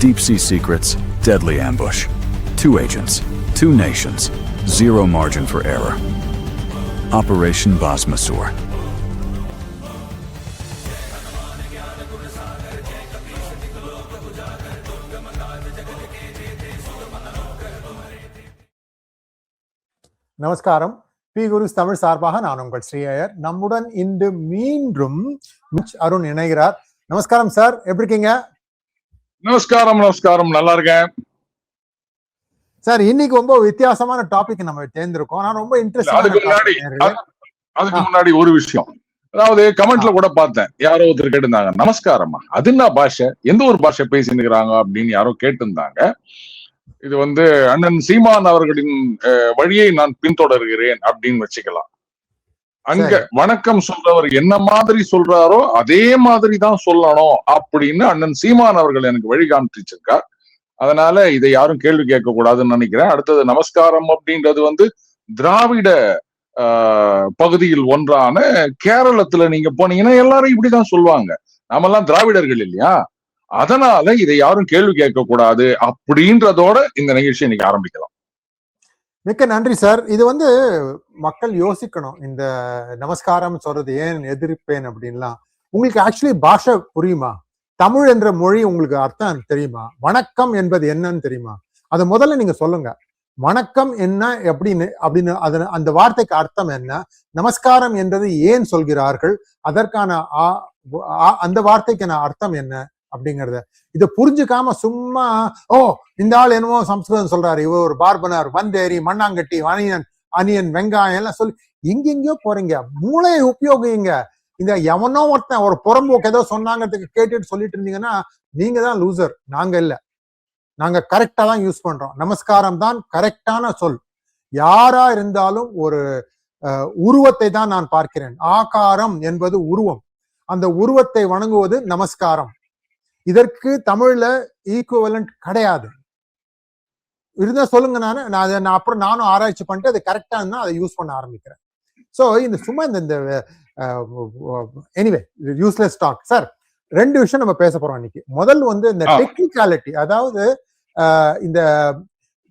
Deep sea secrets, deadly ambush. 2 agents, 2 nations, 0 margin for error. Operation Basmasur. நமஸ்காரம். B குருஸ் தமிழ் சார்பாக நான் உங்கள் ஸ்ரீ ஐயர். நம்முடன் இன்று மீண்டும் அருண் இணைகிறார். நமஸ்காரம் சார், எப்படி இருக்கீங்க? நமஸ்காரம். நல்லா இருக்கேன் சார். இன்னைக்கு ரொம்ப வித்தியாசமான டாபிக் நம்ம தேர்ந்திருக்கோம். நான் ரொம்ப இன்ட்ரெஸ்ட். அதுக்கு முன்னாடி ஒரு விஷயம், அதாவது கமெண்ட்ல கூட பார்த்தேன், யாரோ ஒருத்தர் கேட்டிருந்தாங்க, நமஸ்காரமா அது என்ன பாஷை, எந்த ஒரு பாஷை பேசினுக்கிறாங்க அப்படின்னு யாரோ கேட்டிருந்தாங்க. இது அண்ணன் சீமான் அவர்களின் வழியை நான் பின்தொடர்கிறேன் அப்படின்னு வச்சுக்கலாம். அங்க வணக்கம் சொல்றவர் என்ன மாதிரி சொல்றாரோ அதே மாதிரி தான் சொல்லணும் அப்படின்னு அண்ணன் சீமான் அவர்கள் எனக்கு வழி காமிச்சிருக்கார். அதனால இதை யாரும் கேள்வி கேட்க கூடாதுன்னு நினைக்கிறேன். அடுத்தது நமஸ்காரம் அப்படின்றது திராவிட பகுதியில் ஒன்றான கேரளத்துல நீங்க போனீங்கன்னா எல்லாரும் இப்படிதான் சொல்லுவாங்க. நாமெல்லாம் திராவிடர்கள் இல்லையா, அதனால இதை யாரும் கேள்வி கேட்க கூடாது அப்படின்றதோட இந்த நிகழ்ச்சி இன்னைக்கு ஆரம்பிக்கலாம். மிக்க நன்றி சார். இது மக்கள் யோசிக்கணும், இந்த நமஸ்காரம் சொல்றது ஏன் எதிர்ப்பேன் அப்படின்லாம். உங்களுக்கு ஆக்சுவலி பாஷை புரியுமா? தமிழ் என்ற மொழி உங்களுக்கு அர்த்தம் தெரியுமா? வணக்கம் என்பது என்னன்னு தெரியுமா? அதை முதல்ல நீங்க சொல்லுங்க. வணக்கம் என்ன அப்படின்னு அந்த வார்த்தைக்கு அர்த்தம் என்ன? நமஸ்காரம் என்றது ஏன் சொல்கிறார்கள்? அதற்கான அந்த வார்த்தைக்கான அர்த்தம் என்ன அப்படிங்கறத இதை புரிஞ்சுக்காம சும்மா இந்த ஆள் என்னமோ சம்ஸ்கிருதம் சொல்றாரு, இவர் ஒரு பார்பனர், வந்தேரி, மண்ணாங்கட்டி, அனியன், வெங்காயம் எல்லாம் சொல்லி எங்கெங்கயோ போறீங்க. மூளையை உபயோகிங்க. இந்த எவனோ ஒருத்தன் ஒரு புறம்போக்கு ஏதோ சொன்னாங்கிறதுக்கு கேட்டுட்டு சொல்லிட்டு இருந்தீங்கன்னா நீங்க தான் லூசர், நாங்க இல்ல. நாங்க கரெக்டா தான் யூஸ் பண்றோம். நமஸ்காரம் தான் கரெக்டான சொல். யாரா இருந்தாலும் ஒரு உருவத்தை தான் நான் பார்க்கிறேன். ஆகாரம் என்பது உருவம். அந்த உருவத்தை வணங்குவது நமஸ்காரம். இதற்கு தமிழ்ல ஈக்குவலண்ட் கிடையாது. இருந்தா சொல்லுங்க. நான் அப்புறம் நானும் ஆராய்ச்சி பண்ணிட்டு அது கரெக்டா இருந்தா அதை யூஸ் பண்ண ஆரம்பிக்கிறேன். சோ இந்த சும்மா இந்த எனிவே யூஸ்லெஸ் டாக். சார், 2 விஷயம் நம்ம பேச போறோம் இன்னைக்கு. முதல் இந்த டெக்னிக்காலிட்டி, அதாவது இந்த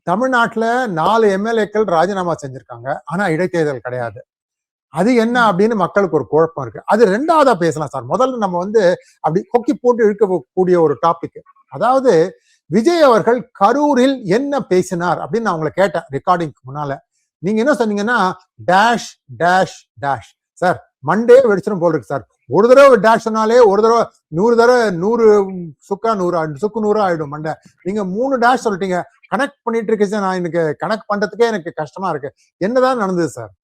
தமிழ்நாட்டுல 4 எம்எல்ஏக்கள் ராஜினாமா செஞ்சிருக்காங்க, ஆனா இடைத்தேர்தல் கிடையாது. அது என்ன அப்படின்னு மக்களுக்கு ஒரு குழப்பம் இருக்கு. அது 2வதா பேசலாம் சார். முதல்ல நம்ம அப்படி கொக்கி போட்டு இழுக்கக்கூடிய ஒரு டாபிக். அதாவது விஜய் அவர்கள் கரூரில் என்ன பேசினார் அப்படின்னு நான் உங்களை கேட்டேன் ரெக்கார்டிங்க்கு முன்னால. நீங்க என்ன சொன்னீங்கன்னா dash dash dash. Sir, Monday வெடிச்சிடும் போல் இருக்கு சார். ஒரு தடவை டேஷ் சொன்னாலே ஒரு தடவை 100 தடவை 100 சுக்கா 100 சுக்கு 100 ஆயிடும் மண்டை. நீங்க 3 டேஷ் சொல்லிட்டீங்க. கனெக்ட் பண்ணிட்டு இருக்கு சார். நான் எனக்கு கனெக்ட் பண்றதுக்கே எனக்கு கஷ்டமா இருக்கு. என்னதான் நடந்தது சார்?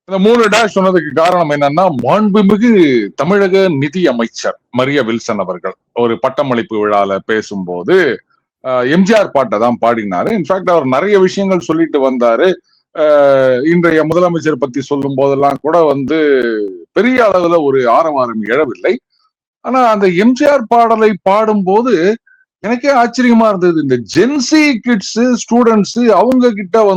இந்த 3 டேஷ் சொன்னதுக்கு காரணம் என்னன்னா, மாண்புமிகு தமிழக நிதி அமைச்சர் மரிய வில்சன் அவர்கள் ஒரு பட்டமளிப்பு விழால பேசும்போது எம்ஜிஆர் பாட்டை தான் பாடினாரு. இன்ஃபேக்ட் அவர் நிறைய விஷயங்கள் சொல்லிட்டு வந்தாரு. இன்றைய முதலமைச்சர் பத்தி சொல்லும் போதெல்லாம் கூட பெரிய அளவுல ஒரு ஆரவாரம் எழவில்லை. ஆனா அந்த எம்ஜிஆர் பாடலை பாடும்போது எனக்கே ஆச்சரியமா இருந்தது. இந்த ஜென்சி கிட்ஸ் ஸ்டூடெண்ட்ஸ் அவங்க கிட்ட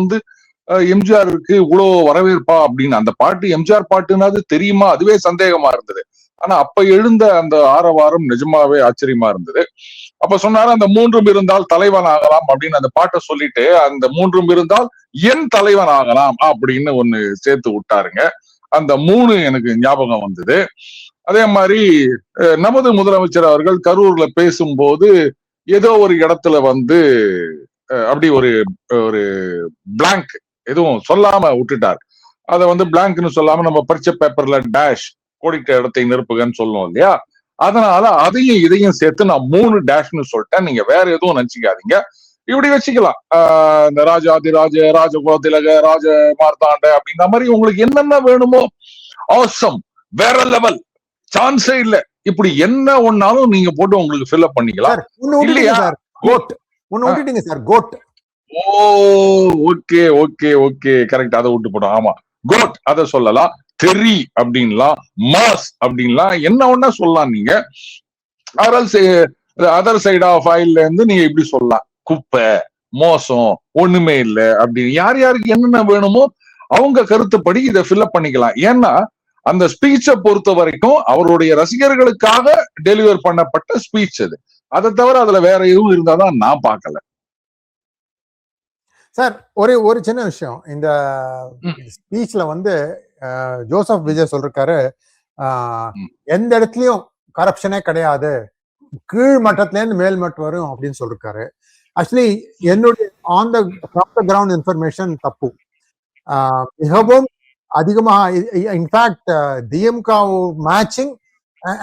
எம்ஜிஆருக்கு இவ்வளவு வரவேற்பா அப்படின்னு. அந்த பாட்டு எம்ஜிஆர் பாட்டுனாது தெரியுமா, அதுவே சந்தேகமா இருந்தது. ஆனா அப்ப எழுந்த அந்த ஆரவாரம் நிஜமாவே ஆச்சரியமா இருந்தது. அப்ப சொன்னாரு, அந்த 3 இருந்தால் தலைவன் ஆகலாம் அப்படின்னு அந்த பாட்டை சொல்லிட்டு, அந்த 3 இருந்தால் என் தலைவன் ஆகலாம் அப்படின்னு ஒண்ணு சேர்த்து விட்டாருங்க. அந்த 3 எனக்கு ஞாபகம் வந்தது. அதே மாதிரி நமது முதலமைச்சர் அவர்கள் கரூர்ல பேசும்போது ஏதோ ஒரு இடத்துல அப்படி ஒரு பிளாங்க் எதுவும் சொல்லாம விட்டுட்டார். அதை பிளாங்க்னு சொல்லாம நம்ம பரிச்சை பேப்பர்ல டேஷ் கோடிட்ட இடத்தை நிரப்புகன்னு சொல்லுவோம் இல்லையா, அதனால அதையும் இதையும் சேர்த்து நான் 3 டேஷ்னு சொல்லிட்டேன். நீங்க வேற எதுவும் நினைச்சுக்காதீங்க, இப்படி வச்சுக்கலாம். இந்த ராஜாதிராஜ, ராஜகுலதிலக, ராஜ மார்த்தாண்ட அப்படின்ற மாதிரி உங்களுக்கு என்னென்ன வேணுமோ, ஆசம், வேற லெவல், சான்ஸே இல்ல, இப்படி என்ன ஒன்னாலும் நீங்க போட்டு உங்களுக்கு ஃபில் அப் பண்ணிக்கலாம். இல்லையா கோட் ஒன்னு விட்டுட்டீங்க சார், கோட். ஓ ஓகே ஓகே ஓகே, கரெக்ட். அதை விட்டு போட்டோம். ஆமா, கோட் அதை சொல்லலாம். தெரி அப்படின்லாம், மாஸ் அப்படின்லாம், என்ன ஒன்னா சொல்லலாம். நீங்க அதர் சைட் ஆஃப் ஆயில்ல இருந்து நீங்க இப்படி சொல்லலாம். குப்பை, மோசம், ஒண்ணுமே இல்லை அப்படின்னு யார் யாருக்கு என்னென்ன வேணுமோ அவங்க கருத்துப்படி இதை ஃபில் அப் பண்ணிக்கலாம். ஏன்னா அந்த ஸ்பீச்சை பொறுத்த வரைக்கும் அவருடைய ரசிகர்களுக்காக டெலிவர் பண்ணப்பட்ட ஸ்பீச் அது. அதை தவிர அதுல வேற எதுவும் இருந்தாதான் நான் பார்க்கல. சார் ஒரு சின்ன விஷயம், இந்த ஸ்பீச்ல வந்து ஜோசப் விஜய் சொல்றாரு, எந்த இடத்துலயும் கரப்ஷனே கிடையாது, கீழ் மட்டத்துல இருந்து மேல் மட்டம் வரும் அப்படின்னு சொல்லிருக்காரு. ஆக்சுவலி என்னுடைய ஆன் த கிரவுண்ட் இன்ஃபர்மேஷன் தப்பு. மிகவும் அதிகமாக இன்ஃபேக்ட் டிஎம்கா matching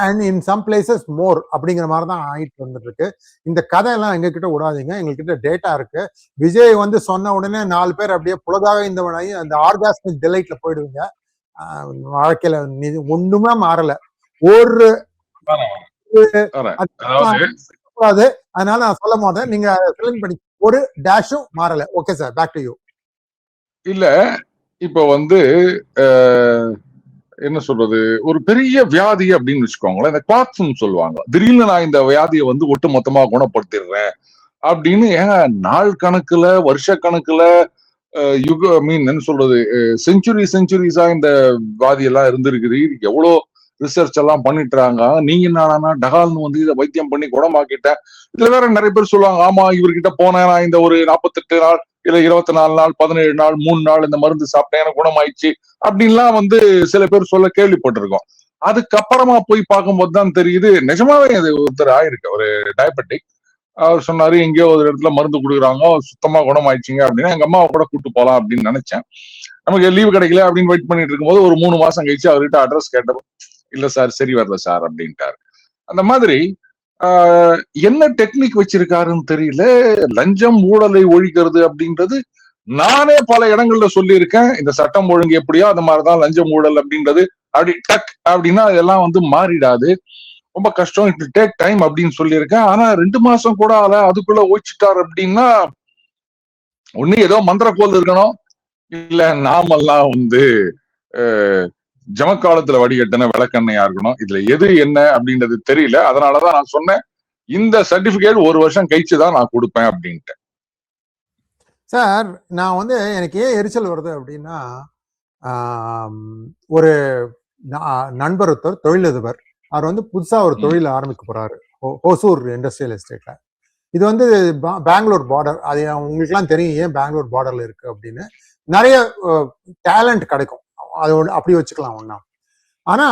and in some places more அப்படிங்கிற மாதிரி தான் ஆயிட்டு வந்துட்டு இருக்கு. இந்த கதையெல்லாம் எங்க கிட்ட விடாதீங்க, எங்ககிட்ட டேட்டா இருக்கு. விஜய் வந்து சொன்ன உடனே 4 பேர் அப்படியே புலதாக இந்த அந்த ஆர்காஸ்மிக் டிலைட்ல போயிடுவீங்க. வாழ்க்கையில ஒண்ணுமே மாறல. ஒரு அதனால நான் சொல்ல மாட்டேன், நீங்க பண்ணி ஒரு டேஷும் மாறல. Okay sir, back to you. இல்ல இப்ப வந்து என்ன சொல்றது, ஒரு பெரிய வியாதி அப்படின்னு வச்சுக்கோங்களேன், இந்த கிளாத்ஸ்ன்னு சொல்லுவாங்க. திடீர்னு நான் இந்த வியாதியை வந்து ஒட்டு மொத்தமா குணப்படுத்திடுறேன் அப்படின்னு ஏங்க நாள் கணக்குல வருஷ கணக்குல என்ன சொல்றது, செஞ்சுரிஸா இந்த வியாதி எல்லாம் இருந்திருக்குது. எவ்வளவு ரிசர்ச் எல்லாம் பண்ணிட்டுறாங்க. நீங்க என்னன்னா டகால்னு வந்து இதை வைத்தியம் பண்ணி குணமாக்கிட்டேன். இதுல வேற நிறைய பேர் சொல்லுவாங்க, ஆமா இவர்கிட்ட போனேன் நான் இந்த ஒரு 48 நாள் இல்ல 24 நாள் 17 நாள் 3 நாள் இந்த மருந்து சாப்பிட்டேன் எனக்கு குணமாயிடுச்சு அப்படின்லாம் வந்து சில பேர் சொல்ல கேள்விப்பட்டிருக்கோம். அதுக்கப்புறமா போய் பார்க்கும்போது தான் தெரியுது நிஜமாவே அது ஒருத்தர் ஆயிருக்கு, ஒரு டயபெட்டிக். அவர் சொன்னாரு எங்கேயோ ஒரு இடத்துல மருந்து கொடுக்குறாங்க, சுத்தமா குணமாயிடுச்சிங்க அப்படின்னா எங்க அம்மாவை கூட கூப்பிட்டு போலாம் அப்படின்னு நினைச்சேன். நமக்கு லீவு கிடைக்கல அப்படின்னு வெயிட் பண்ணிட்டு இருக்கும்போது ஒரு 3 மாசம் கழிச்சு அவர்கிட்ட அட்ரஸ் கேட்டோம். இல்ல சார் சரி வரல சார் அப்படின்ட்டாரு. அந்த மாதிரி என்ன டெக்னிக் வச்சிருக்காருன்னு தெரியல. லஞ்சம் ஊழலை ஒழிக்கிறது அப்படின்றது நானே பல இடங்கள்ல சொல்லியிருக்கேன். இந்த சட்டம் ஒழுங்கு எப்படியோ அந்த மாதிரிதான் லஞ்சம் ஊழல் அப்படின்றது. அப்படி டக் அப்படின்னா இதெல்லாம் வந்து மாறிடாது, ரொம்ப கஷ்டம், இட் டேக் டைம் அப்படின்னு சொல்லியிருக்கேன். ஆனா 2 மாசம் கூட ஆல அதுக்குள்ள ஒழிச்சிட்டாரு அப்படின்னா ஒண்ணு ஏதோ மந்திரக்கோல் இருக்கணும், இல்ல நாமெல்லாம் வந்து ஜமக்காலத்துல வடிகட்டின விளக்கெண்ணையா இருக்கணும். இதுல எது என்ன அப்படின்றது தெரியல. அதனாலதான் நான் சொன்னேன் இந்த சர்டிபிகேட் 1 வருஷம் கழிச்சுதான் நான் கொடுப்பேன் அப்படின்ட்டு. சார் நான் வந்து எனக்கு ஏன் எரிச்சல் வருது அப்படின்னா, ஒரு நண்பர் ஒருத்தர் தொழிலதிபர், அவர் வந்து புதுசா ஒரு தொழில் ஆரம்பிக்க போறாரு ஹோசூர் இண்டஸ்ட்ரியல் எஸ்டேட்ல. இது வந்து பெங்களூர் பார்டர். அது உங்களுக்கு எல்லாம் தெரியும் ஏன் பெங்களூர் பார்டர்ல இருக்கு அப்படின்னு. நிறைய டேலண்ட் கிடைக்கும், அது அப்படி வச்சுக்கலாம் ஒண்ணா. ஆனா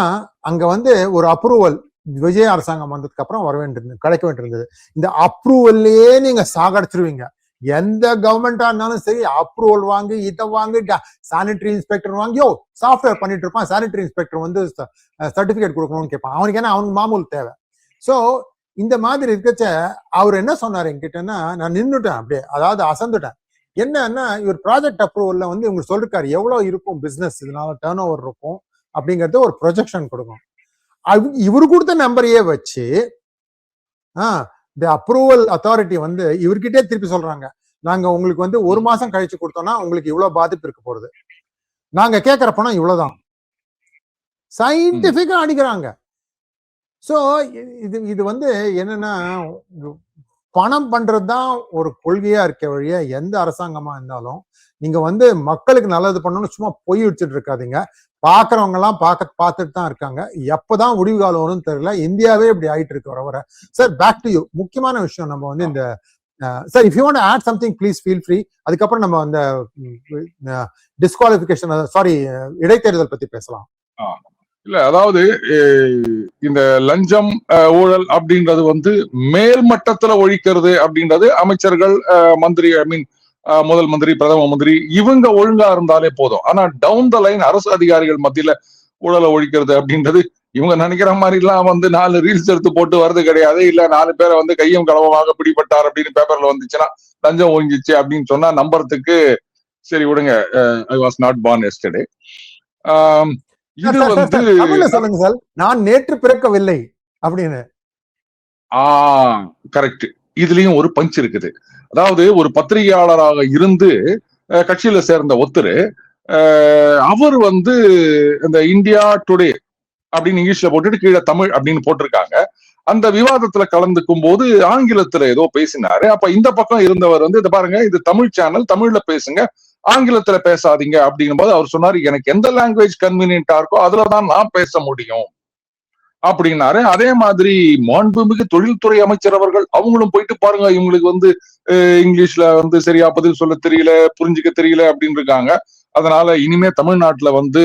அங்க வந்து ஒரு அப்ரூவல் விஜய் அரசாங்கம் வந்ததுக்கு அப்புறம் வர வேண்டியிருந்தது, கிடைக்க வேண்டியிருந்தது. இந்த அப்ரூவல்லையே நீங்க சாகடிச்சிருவீங்க. எந்த கவர்மெண்டா இருந்தாலும் சரி, அப்ரூவல் வாங்கி இதை வாங்கி சானிட்டரி இன்ஸ்பெக்டர் வாங்கியோ சாஃப்ட்வேர் பண்ணிட்டு இருப்பான். சானிட்டரி இன்ஸ்பெக்டர் வந்து சர்டிபிகேட் கொடுக்கணும்னு கேட்பான். அவனுக்கு என்ன, அவனுக்கு மாமூல் தேவை. சோ இந்த மாதிரி இருக்கச்ச அவர் என்ன சொன்னாரு என்கிட்டன்னா, நான் நின்றுட்டேன் அப்படியே, அதாவது அசந்துட்டேன். என்னன்னா இவர் ப்ராஜெக்ட் அப்ரூவல்ல வந்து இவங்க சொல்லிருக்காரு எவ்வளவு இருக்கும் பிசினஸ், இதனால டர்ன் ஓவர் இருக்கும் அப்படிங்கறது ஒரு ப்ரொஜெக்ஷன் கொடுக்கும். இவரு கொடுத்த நம்பரையே வச்சு அப்ரூவல் அத்தாரிட்டி வந்து இவர்கிட்டே திருப்பி சொல்றாங்க, நாங்க உங்களுக்கு வந்து 1 மாசம் கழிச்சு கொடுத்தோம்னா உங்களுக்கு இவ்வளவு பாதிப்பு இருக்க போறது, நாங்க கேட்கிற பணம் இவ்வளவுதான். சயின்டிபிக்கா அடிக்கிறாங்க. சோ இது வந்து என்னன்னா, பணம் பண்றதுதான் ஒரு கொள்கையா இருக்க வழிய எந்த அரசாங்கமா இருந்தாலும் நீங்க வந்து மக்களுக்கு நல்லது பண்ணணும்னு சும்மா பொய் வச்சுட்டு இருக்காதீங்க. பாக்குறவங்க எல்லாம் பார்த்துட்டு தான் இருக்காங்க. எப்பதான் முடிவு காலம் வரும்னு தெரியல. இந்தியாவே இப்படி ஆயிட்டு இருக்கு வர வர. Sir back to you. முக்கியமான விஷயம் நம்ம வந்து இந்த sir, if you want to add something please feel free. அதுக்கப்புறம் நம்ம அந்த டிஸ்குவாலிஃபிகேஷன், சாரி இடைத்தேர்தல் பத்தி பேசலாம். இல்ல அதாவது இந்த லஞ்சம் ஊழல் அப்படின்றது வந்து மேல் மட்டத்துல ஒழிக்கிறது அப்படின்றது அமைச்சர்கள், மந்திரி, ஐ மீன் முதல் மந்திரி, பிரதம மந்திரி இவங்க ஒழுங்கா இருந்தாலே போதும். ஆனா டவுன் த லைன் அரசு அதிகாரிகள் மத்தியில ஊழலை ஒழிக்கிறது அப்படின்றது இவங்க நினைக்கிற மாதிரி எல்லாம் வந்து 4 ரீல்ஸ் எடுத்து போட்டு வர்றது கிடையாது. இல்ல 4 பேரை வந்து கையும் களவமாக பிடிபட்டார் அப்படின்னு பேப்பர்ல வந்துச்சுன்னா லஞ்சம் ஒழிஞ்சிச்சு அப்படின்னு சொன்னா நம்புறதுக்கு சரி விடுங்க. I was not born yesterday. இது வந்து சொல்லுங்க சார், நான் நேற்று பிறக்கவில்லை அப்படின்னு. கரெக்ட். இதுலயும் ஒரு பஞ்ச் இருக்குது. அதாவது ஒரு பத்திரிகையாளராக இருந்து கட்சியில சேர்ந்த ஒருத்தர், அவர் வந்து இந்த இந்தியா டுடே அப்படின்னு இங்கிலீஷ்ல போட்டுட்டு கீழே தமிழ் அப்படின்னு போட்டிருக்காங்க. அந்த விவாதத்துல கலந்துக்கும் போது ஆங்கிலத்துல ஏதோ பேசினாரு. அப்ப இந்த பக்கம் இருந்தவர் வந்து, இதை பாருங்க இது தமிழ் சேனல், தமிழ்ல பேசுங்க, ஆங்கிலத்துல பேசாதீங்க அப்படிங்கும் போது அவர் சொன்னாரு, எனக்கு எந்த லாங்குவேஜ் கன்வீனியன்டா இருக்கோ அதுலதான் நான் பேச முடியும். அப்படின்னாரு. அதே மாதிரி மாண்புமிகு தொழில்துறை அமைச்சர் அவர்கள் அவங்களும் போயிட்டு பாருங்க, இவங்களுக்கு வந்து இங்கிலீஷ்ல வந்து சரியா பதில் சொல்ல தெரியல, புரிஞ்சுக்க தெரியல அப்படின்னு இருக்காங்க. அதனால இனிமே தமிழ்நாட்டுல வந்து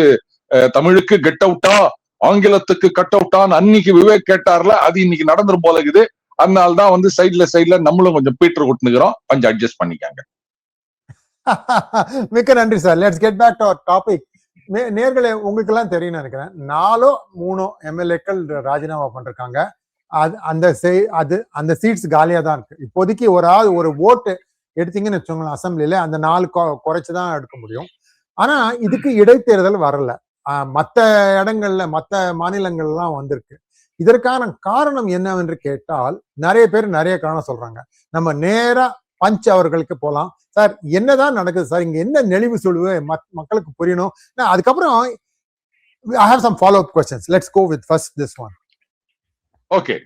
தமிழுக்கு கெட் அவுட்டா, ஆங்கிலத்துக்கு கட் அவுட்டான்னு அன்னைக்கு விவேக் கேட்டார்ல, அது இன்னைக்கு நடந்துரும் போல இருக்குது. அதனால்தான் வந்து சைட்ல நம்மளும் கொஞ்சம் பீட்டர் கொட்டுனுக்கிறோம், கொஞ்சம் அட்ஜஸ்ட் பண்ணிக்காங்க. மிக்க நன்றி sir. Let's get back to our topic. நேர்களே, உங்களுக்கு எல்லாம் தெரியும் நினைக்கிறேன், 4-3 எம்எல்ஏக்கள் ராஜினாமா பண்ணிருக்காங்க. அந்த சீட்ஸ் காலியா தான் இருக்கு இப்போதைக்கு. ஒரு ஓட்டு எடுத்தீங்கன்னு வச்சோங்களேன் அசம்பிளில, அந்த 4 குறைச்சுதான் எடுக்க முடியும். ஆனா இதுக்கு இடைத்தேர்தல் வரல. மத்த இடங்கள்ல, மத்த மாநிலங்கள்லாம் வந்திருக்கு. இதற்கான காரணம் என்னவென்று கேட்டால் நிறைய பேர் நிறைய காரணம் சொல்றாங்க. நம்ம நேரா பஞ்ச் அவர்களுக்கு போலாம். சார், என்னதான் நடக்குது சார், இங்க என்ன நெளிவு சொல்லுவு மக்களுக்கு புரியணும். அதுக்கப்புறம் I have some follow-up questions. Let's go with first this one. Okay.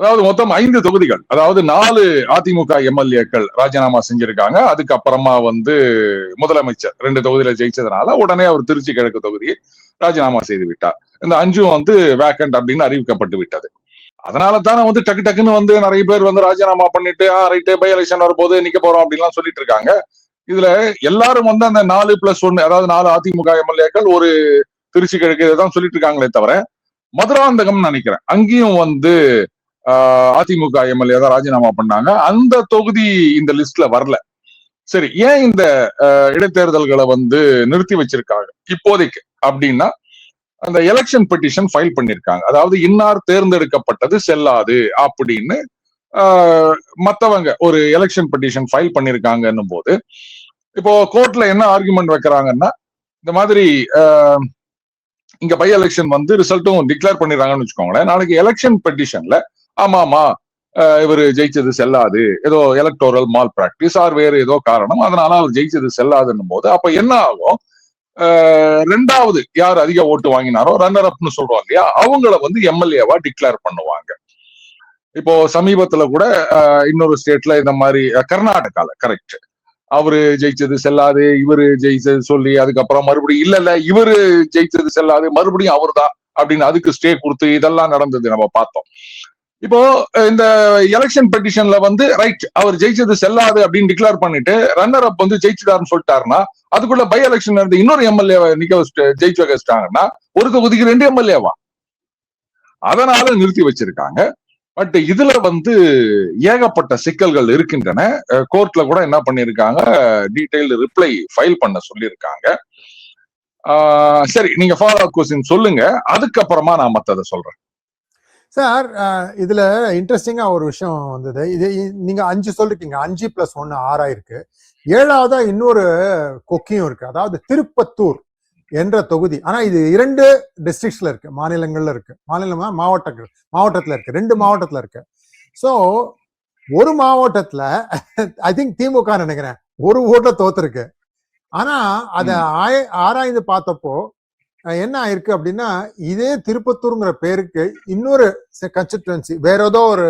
அதாவது மொத்தம் 5 தொகுதிகள், அதாவது 4 அதிமுக எம்எல்ஏக்கள் ராஜினாமா செஞ்சிருக்காங்க. அதுக்கப்புறமா வந்து முதலமைச்சர் 2 தொகுதியில ஜெயிச்சதுனால உடனே அவர் திருச்சி கிழக்கு தொகுதியை ராஜினாமா செய்து விட்டார். இந்த 5 வந்து வேக்கண்ட் அப்படின்னு அறிவிக்கப்பட்டு விட்டது. அதனால தானே வந்து டக்கு டக்குன்னு வந்து நிறைய பேர் வந்து ராஜினாமா பண்ணிட்டு ரைட்டு பை எலெக்ஷன் வரும்போது நிக்க போறோம் அப்படின்லாம் சொல்லிட்டு இருக்காங்க. இதுல எல்லாரும் வந்து அந்த 4+1, அதாவது 4 அதிமுக எம்எல்ஏக்கள் ஒரு திருச்சி கிழக்கு இதான் சொல்லிட்டு இருக்காங்களே தவிர, மதுராந்தகம் நினைக்கிறேன் அங்கேயும் வந்து அதிமுக எம்எல்ஏ தான் ராஜினாமா பண்ணாங்க. அந்த தொகுதி இந்த லிஸ்ட்ல வரல. சரி, ஏன் இந்த இடைத்தேர்தல்களை வந்து நிறுத்தி வச்சிருக்காங்க இப்போதைக்கு அப்படின்னா, அந்த எலெக்ஷன் பெட்டிஷன் ஃபைல் பண்ணிருக்காங்க. அதாவது இன்னார் தேர்ந்தெடுக்கப்பட்டது செல்லாது அப்படின்னு மத்தவங்க ஒரு எலெக்ஷன் பெட்டிஷன் ஃபைல் பண்ணிருக்காங்கன்னும் போது, இப்போ கோர்ட்ல என்ன ஆர்குமெண்ட் வைக்கிறாங்கன்னா, இந்த மாதிரி இங்க பை எலெக்ஷன் வந்து ரிசல்ட்டும் டிக்ளேர் பண்ணிடுறாங்கன்னு வச்சுக்கோங்களேன். நாளைக்கு எலெக்ஷன் பெட்டிஷன்ல ஆமாமா இவர் ஜெயிச்சது செல்லாது, ஏதோ எலக்டோரல் மால் பிராக்டிஸ் ஆர் வேறு ஏதோ காரணம், அதனால அவர் ஜெயிச்சது செல்லாதுன்னும் போது அப்ப என்ன ஆகும், 2வது யார் அதிக ஓட்டு வாங்கினாரோ ரன்னர் அப்னு சொல்றோம் இல்லையா, அவங்கள வந்து எம்எல்ஏவா டிக்ளேர் பண்ணுவாங்க. இப்போ சமீபத்துல கூட இன்னொரு ஸ்டேட்ல இந்த மாதிரி கர்நாடகால கரெக்ட், அவரு ஜெயிச்சது செல்லாது, இவரு ஜெயிச்சது சொல்லி அதுக்கப்புறம் மறுபடியும் இல்ல இவரு ஜெயிச்சது செல்லாது, மறுபடியும் அவர் தான் அப்படின்னு அதுக்கு ஸ்டே கொடுத்து இதெல்லாம் நடந்தது நம்ம பார்த்தோம். இப்போ இந்த எலெக்ஷன் பெட்டிஷன்ல வந்து ரைட் அவர் ஜெயிச்சது செல்லாது அப்படின்னு டிக்ளேர் பண்ணிட்டு ரன்னர் அப் வந்து ஜெயிச்சுட்டாருன்னு சொல்லிட்டாருன்னா, அதுக்குள்ள பை எலெக்ஷன் நடந்து இன்னொரு எம்எல்ஏ ஜெயிச்சு வச்சிட்டாங்கன்னா ஒரு தொகுதிக்கு 2 எம்எல்ஏவா, அதனால நிறுத்தி வச்சிருக்காங்க. பட் இதுல வந்து ஏகப்பட்ட சிக்கல்கள் இருக்கின்றன. கோர்ட்ல கூட என்ன பண்ணிருக்காங்க, டீடைல்டு ரிப்ளை ஃபைல் பண்ண சொல்லியிருக்காங்க. சரி, நீங்க ஃபாலோ அப் கொஸ்டின் சொல்லுங்க, அதுக்கப்புறமா நான் மத்ததை சொல்றேன். சார், இதுல இன்ட்ரெஸ்டிங்கா ஒரு விஷயம் வந்தது. இது நீங்க 5 சொல்லிருக்கீங்க, 5+1 6 இருக்கு. 7வதா இன்னொரு கொக்கியும் இருக்கு, அதாவது திருப்பத்தூர் என்ற தொகுதி. ஆனா இது 2 டிஸ்ட்ரிக்ட்ஸ்ல இருக்கு, மாநிலங்கள்ல இருக்கு. மாநிலமா மாவட்டத்துல இருக்கு, 2 மாவட்டத்துல இருக்கு. சோ ஒரு மாவட்டத்துல ஐ திங்க் திமுக நினைக்கிறேன் ஒரு ஓட்ட தோத்துருக்கு. ஆனா அத ஆராய்ந்து பார்த்தப்போ என்ன ஆயிருக்கு அப்படின்னா, இதே திருப்பத்தூர்ங்கிற பேருக்கு இன்னொரு கன்ஸ்டிட்யூன்சி வேற ஏதோ ஒரு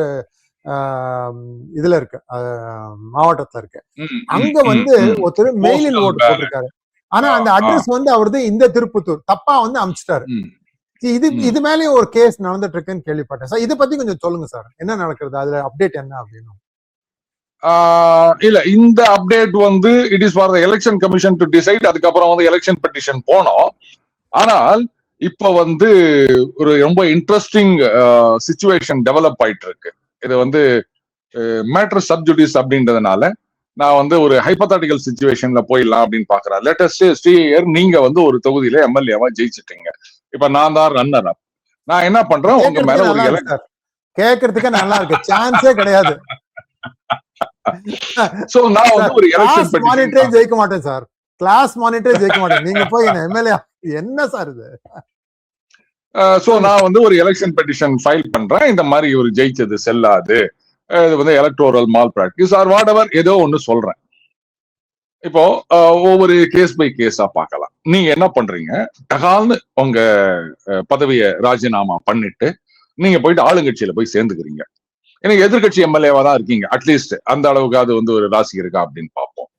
இதுல இருக்கு, மாவட்டத்துல இருக்கு. அங்க வந்து ஒருத்தர் மெயிலின் ஓட்டு போட்டிருக்காரு. ஆனா அந்த அட்ரஸ் வந்து அவரது இந்த திருப்பத்தூர் தப்பா வந்து அமிச்சிட்டாரு. இது மேலயும் ஒரு கேஸ் நடந்துட்டு இருக்குன்னு கேள்விப்பட்டேன் சார். இதை பத்தி கொஞ்சம் சொல்லுங்க சார், என்ன நடக்கிறது, அதுல அப்டேட் என்ன அப்படின்னு. இல்ல, இந்த அப்டேட் வந்து it is for the election commission to decide. அதுக்கப்புறம் வந்து எலெக்ஷன் பெட்டிஷன் போனோம். ஆனால் இப்ப வந்து ஒரு ரொம்ப இன்ட்ரெஸ்டிங் சிச்சுவேஷன் டெவலப் ஆயிட்டு இருக்கு. இது வந்து மேட்டர் சப்ஜுடிஸ் அப்படின்றதுனால நான் வந்து ஒரு ஹைபோதட்டிக்கல் சிச்சுவேஷன்ல போயிடலாம் அப்படின்னு பாக்குறேன். லேட்டஸ்ட் ஸ்ரீயர், நீங்க வந்து ஒரு தொகுதியில எம்எல்ஏவா ஜெயிச்சிட்டீங்க. இப்ப நான் தான் ரன்னர் அப். நான் என்ன பண்றேன், உங்க மேல ஒரு கேட்கறதுக்கு நல்லா இருக்கு, சான்ஸே கிடையாது. சோ நான் வந்து ஒரு எலெக்ஷன் மானிட்டரே ஜெயிக்க மாட்டேன் சார், கிளாஸ் மானிட்டரே ஜெயிக்க மாட்டேன், நீங்க போய் என்ன எம்எல்ஏ என்ன சார் இது? சோ நான் வந்து ஒரு எலெக்ஷன் பெட்டிஷன் ஃபைல் பண்றேன், இந்த மாதிரி ஒரு ஜெயிச்சது செல்லாது, இது வந்து electoral malpractice or whatever ஏதோ ஒண்ணு சொல்றேன். இப்போ ஒவ்வொரு கேஸ் பை கேஸா பார்க்கலாம். நீங்க என்ன பண்றீங்க, டகால்னு உங்க பதவியை ராஜினாமா பண்ணிட்டு நீங்க போயிட்டு ஆளுங்கட்சியில போய் சேர்ந்துக்கிறீங்க. எனக்கு எதிர்கட்சி எம்எல்ஏவா தான் இருக்கீங்க, அட்லீஸ்ட் அந்த அளவுக்கு அது வந்து ஒரு ராசி இருக்கா அப்படின்னு பார்ப்போம்.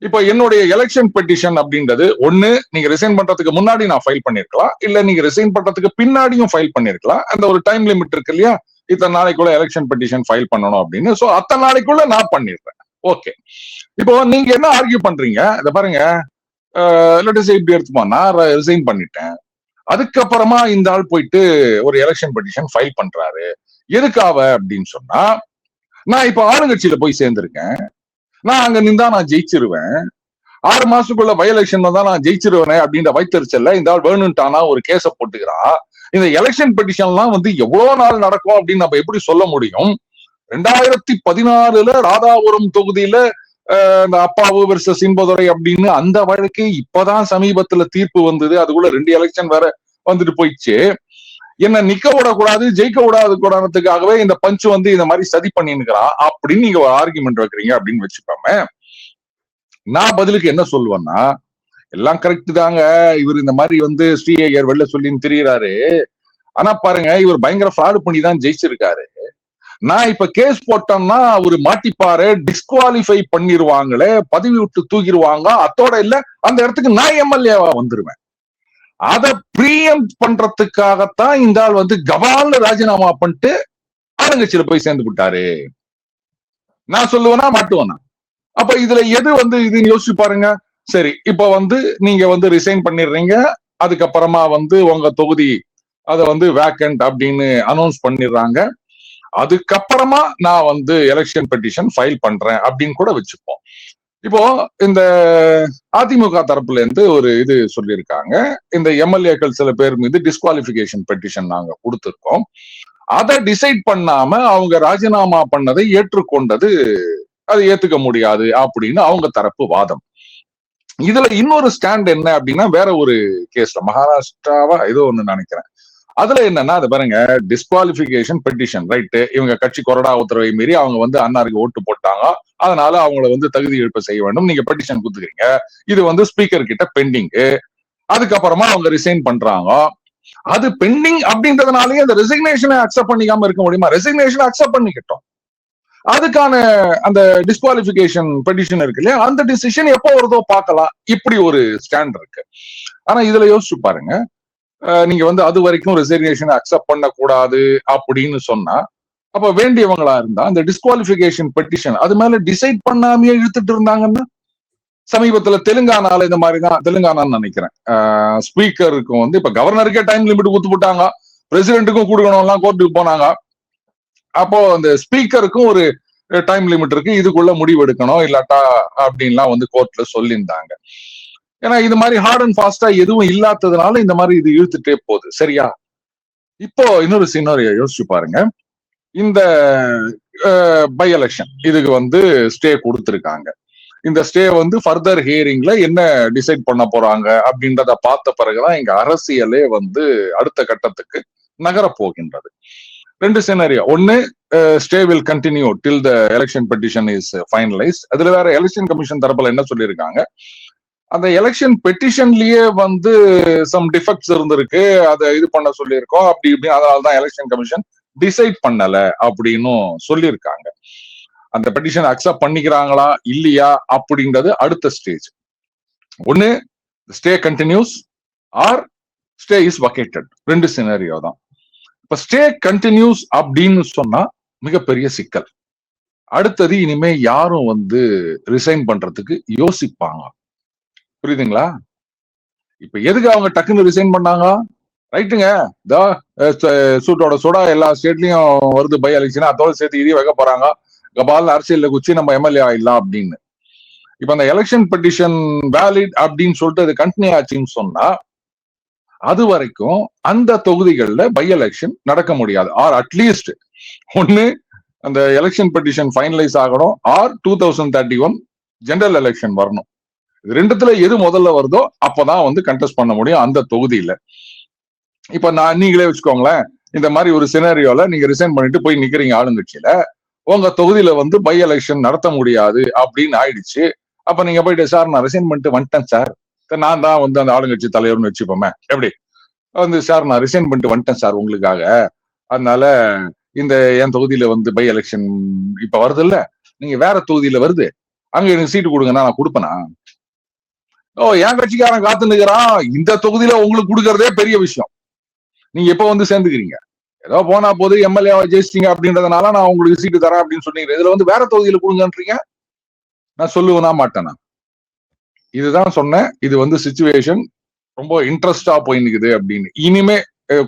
இப்ப என்னுடைய எலெக்ஷன் பெட்டிஷன் அப்படின்றது ஒண்ணு, நீங்க ரிசைன் பண்றதுக்கு முன்னாடி நான் ஃபைல் பண்ணிருக்கலாம், இல்ல நீங்க ரிசைன் பண்றதுக்கு பின்னாடியும் ஃபைல் பண்ணிருக்கலாம். அந்த ஒரு டைம் லிமிட் இருக்கு இல்லையா, இத்தனை நாளைக்குள்ள எலெக்ஷன் பெட்டிஷன் ஃபைல் பண்ணணும் அப்படின்னு. சோ அத்தனை நாளைக்குள்ள நான் பண்ணிடுறேன். ஓகே, இப்போ நீங்க என்ன ஆர்கியூ பண்றீங்க, இத பாருங்க, இப்படி எடுத்துப்பா, நான் ரிசைன் பண்ணிட்டேன், அதுக்கப்புறமா இந்த ஆள் போயிட்டு ஒரு எலெக்ஷன் பெட்டிஷன் ஃபைல் பண்றாரு, எதுக்காக அப்படின்னு சொன்னா, நான் இப்ப ஆளுங்கட்சியில போய் சேர்ந்திருக்கேன், நான் அங்க நின்றா நான் ஜெயிச்சிருவேன், 6 மாசத்துக்குள்ள பை எலெக்ஷன் தான் நான் ஜெயிச்சிருவேன் அப்படின்ற வைத்தறிச்சல்ல இந்த ஆள் வேணும்ட்டானா ஒரு கேஸ போட்டுக்கிறா. இந்த எலெக்ஷன் பெட்டிஷன்லாம் வந்து எவ்வளவு நாள் நடக்கும் அப்படின்னு நம்ம எப்படி சொல்ல முடியும்? 2016 ராதாபுரம் தொகுதியில இந்த அப்பாவு வெர்சஸ் இன்பதுரை அப்படின்னு அந்த வழக்கு இப்பதான் சமீபத்துல தீர்ப்பு வந்தது. அதுக்குள்ள 2 எலெக்ஷன் வேற வந்துட்டு போயிடுச்சு. என்ன நிக்க விடக்கூடாது, ஜெயிக்க விடாது கூடாதுக்காகவே இந்த பஞ்சு வந்து இந்த மாதிரி சதி பண்ணிருக்கிறான் அப்படின்னு நீங்க ஒரு ஆர்குமெண்ட் வைக்கிறீங்க அப்படின்னு வச்சுக்கோமே. நான் பதிலுக்கு என்ன சொல்லுவேன்னா, எல்லாம் கரெக்ட் தாங்க, இவர் இந்த மாதிரி வந்து ஸ்ரீஐயர் வெளில சொல்லின்னு திரியிறாரு, ஆனா பாருங்க இவர் பயங்கர ஃப்ராடு பண்ணி தான் ஜெயிச்சிருக்காரு. நான் இப்ப கேஸ் போட்டோம்னா அவரு மாட்டிப்பாரு, டிஸ்குவாலிஃபை பண்ணிருவாங்களே, பதவி விட்டு தூக்கிடுவாங்க, அத்தோட இல்ல அந்த இடத்துக்கு நான் எம்எல்ஏவா வந்துருவேன். அதை ப்ரீஎம்ப்ட் பண்றதுக்காகத்தான் இந்த ஆள் வந்து கபால்னு ராஜினாமா பண்ணிட்டு ஆளுங்கட்சியில போய் சேர்ந்து விட்டாரு. நான் சொல்லுவேனா மாட்டுவேனா? அப்ப இதுல எது வந்து இதுன்னு யோசிச்சு பாருங்க. சரி, இப்ப வந்து நீங்க வந்து ரிசைன் பண்ணிடுறீங்க, அதுக்கப்புறமா வந்து உங்க தொகுதி அதை வந்து வேக்கண்ட் அப்படின்னு அனௌன்ஸ் பண்ணிடுறாங்க, அதுக்கப்புறமா நான் வந்து எலெக்ஷன் பெட்டிஷன் ஃபைல் பண்றேன் அப்படின்னு கூட வச்சுப்போம். இப்போ இந்த அதிமுக தரப்புல இருந்து ஒரு இது சொல்லியிருக்காங்க, இந்த எம்எல்ஏக்கள் சில பேர் மீது டிஸ்குவாலிபிகேஷன் பெட்டிஷன் நாங்க கொடுத்திருக்கோம், அதை டிசைட் பண்ணாம அவங்க ராஜினாமா பண்ணதை ஏற்றுக்கொண்டது அதை ஏத்துக்க முடியாது அப்படின்னு அவங்க தரப்பு வாதம். இதுல இன்னொரு ஸ்டாண்ட் என்ன அப்படின்னா, வேற ஒரு கேஸ்ல மகாராஷ்டிராவா ஏதோ ஒண்ணு நினைக்கிறேன், அதுல என்னன்னா அது பாருங்க, டிஸ்குவாலிபிகேஷன் பெட்டிஷன் ரைட்டு, இவங்க கட்சி கொறடா உத்தரவை மீறி அவங்க வந்து அன்னாருக்கு ஓட்டு போட்டாங்க, அதனால அவங்களை வந்து தகுதி எழுப்ப செய்ய வேண்டும், நீங்க பெட்டிஷன் கொடுத்துக்கிறீங்க, இது வந்து ஸ்பீக்கர் கிட்ட பெண்டிங், அதுக்கப்புறமா அவங்க ரிசைன் பண்றாங்க. அது பெண்டிங் அப்படின்றதுனாலயே அந்த ரெசிக்னேஷனை அக்செப்ட் பண்ணிக்காம இருக்க முடியுமா? ரெசிக்னேஷன் அக்செப்ட் பண்ணிக்கிட்டோம், அதுக்கான அந்த டிஸ்குவாலிபிகேஷன் பெட்டிஷன் இருக்கு இல்லையா, அந்த டிசிஷன் எப்போ வருதோ பார்க்கலாம், இப்படி ஒரு ஸ்டாண்ட் இருக்கு. ஆனா இதுல யோசிச்சு பாருங்க, நீங்க வந்து அது வரைக்கும் ரெசிக்னேஷன் அக்செப்ட் பண்ணக்கூடாது அப்படின்னு சொன்னா, அப்ப வேண்டியவங்களா இருந்தா அந்த டிஸ்குவாலிபிகேஷன் பெட்டிஷன் அது மேல டிசைட் பண்ணாமையே இழுத்துட்டு இருந்தாங்கன்னா, சமீபத்துல தெலுங்கானால இந்த மாதிரிதான், தெலுங்கானான்னு நினைக்கிறேன், ஸ்பீக்கருக்கும் வந்து இப்ப கவர்னருக்கே டைம் லிமிட் கொடுத்து போட்டாங்க, பிரசிடென்ட்டுக்கும் கொடுக்கணும்லாம் கோர்ட்டுக்கு போனாங்க. அப்போ அந்த ஸ்பீக்கருக்கும் ஒரு டைம் லிமிட் இருக்கு, இதுக்குள்ள முடிவு எடுக்கணும் இல்லாட்டா அப்படின்லாம் வந்து கோர்ட்ல சொல்லியிருந்தாங்க. ஏன்னா இது மாதிரி ஹார்ட் அண்ட் ஃபாஸ்டா எதுவும் இல்லாததுனால இந்த மாதிரி இது இழுத்துட்டே போகுது. சரியா? இப்போ இன்னொரு சினாரியோ யோசிச்சு பாருங்க, இந்த பை எலெக்ஷன் இதுக்கு வந்து ஸ்டே கொடுத்திருக்காங்க, இந்த ஸ்டே வந்து ஃபர்தர் ஹியரிங்ல என்ன டிசைட் பண்ண போறாங்க அப்படின்றத பார்த்த பிறகுதான் இங்க அரசியலே வந்து அடுத்த கட்டத்துக்கு நகர போகின்றது. 2 சினாரியோ, ஒன்னு stay will continue till the election petition is finalised. அதுல வேற எலெக்ஷன் கமிஷன் தரப்புல என்ன சொல்லியிருக்காங்க, அந்த எலெக்ஷன் பெட்டிஷன்லயே வந்து சம் டிஃபெக்ட்ஸ் இருந்திருக்கு, அதை இது பண்ண சொல்லியிருக்கோம் அப்படி இப்படி, அதனாலதான் எலெக்ஷன் கமிஷன் டிசைட் பண்ணல அப்படின்னு சொல்லியிருக்காங்க. அந்த பெட்டிஷன் அக்செப்ட் பண்ணிக்கிறாங்களா இல்லையா அப்படின்றது அடுத்த ஸ்டேஜ். ஒன்னு stay continues or stay is vacated, 2 scenario தான். இப்ப ஸ்டே கண்டினியூஸ் அப்படின்னு சொன்னா மிகப்பெரிய சிக்கல். அடுத்தது இனிமே யாரும் வந்து ரிசைன் பண்றதுக்கு யோசிப்பாங்க, புரியுதுங்களா? இப்ப எதுக்கு அவங்க டக்குன்னு ரிசைன் பண்ணாங்க? ரைட்டுங்க, சூட்டோட சூடா எல்லா ஸ்டேட்லயும் வருது பை எலெக்ஷன், அதோட சேர்த்து இதையும் வைக்க போறாங்க, கபால் அரசியல்ல குச்சி நம்ம எம்எல்ஏ ஆயிடலாம் அப்படின்னு. இப்ப அந்த எலெக்ஷன் பெட்டிஷன் வேலிட் அப்படின்னு சொல்லிட்டு அது கண்டினியூ ஆச்சுன்னு சொன்னா, அது வரைக்கும் அந்த தொகுதிகள்ல பை எலெக்ஷன் நடக்க முடியாது. ஆர் அட்லீஸ்ட் ஒன்னு அந்த எலெக்ஷன் பெட்டிஷன் ஃபைனலைஸ் ஆகணும், ஆர் 2031 ஜெனரல் எலெக்ஷன் வரணும். இது 2த்துல எது முதல்ல வருதோ அப்பதான் வந்து கண்டெஸ்ட் பண்ண முடியும் அந்த தொகுதியில. இப்ப நீங்களே வச்சுக்கோங்களேன், இந்த மாதிரி ஒரு சினாரியோல நீங்க ரிசைன் பண்ணிட்டு போய் நிக்கிறீங்க ஆளுங்கட்சியில, உங்க தொகுதியில வந்து பை எலெக்ஷன் நடத்த முடியாது அப்படின்னு ஆயிடுச்சு. அப்ப நீங்க போயிட்டு, சார் நான் ரிசைன் பண்ணிட்டு வந்துட்டேன் சார், நான் தான் வந்து அந்த ஆளுங்கட்சி தலைவர்னு வச்சுப்போமே, எப்படி வந்து சார் நான் ரிசைன் பண்ணிட்டு வந்துட்டேன் சார் உங்களுக்காக, அதனால இந்த என் தொகுதியில வந்து பை எலெக்ஷன் இப்ப வருது இல்ல, நீங்க வேற தொகுதியில வருது, அங்க எனக்கு சீட்டு கொடுங்கன்னா நான் கொடுப்பேனா? ஓ, என் கட்சிக்காரன் காத்து நிக்கிறான், இந்த தொகுதியில உங்களுக்கு கொடுக்கறதே பெரிய விஷயம், நீங்க எப்ப வந்து சேர்ந்துக்கிறீங்க, ஏதோ போனா போது எம்எல்ஏ ஜெயிச்சிட்டீங்க அப்படின்றதுனால நான் உங்களுக்கு சீட்டு தரேன் அப்படின்னு சொன்னீங்க, இதுல வந்து வேற தொகுதியில கொடுங்கன்றீங்க, நான் சொல்லுவேனா மாட்டேனா? இதுதான் சொன்னேன். இது வந்து சிச்சுவேஷன் ரொம்ப இன்ட்ரெஸ்டா போய் நிக்குது அப்படின்னு. இனிமே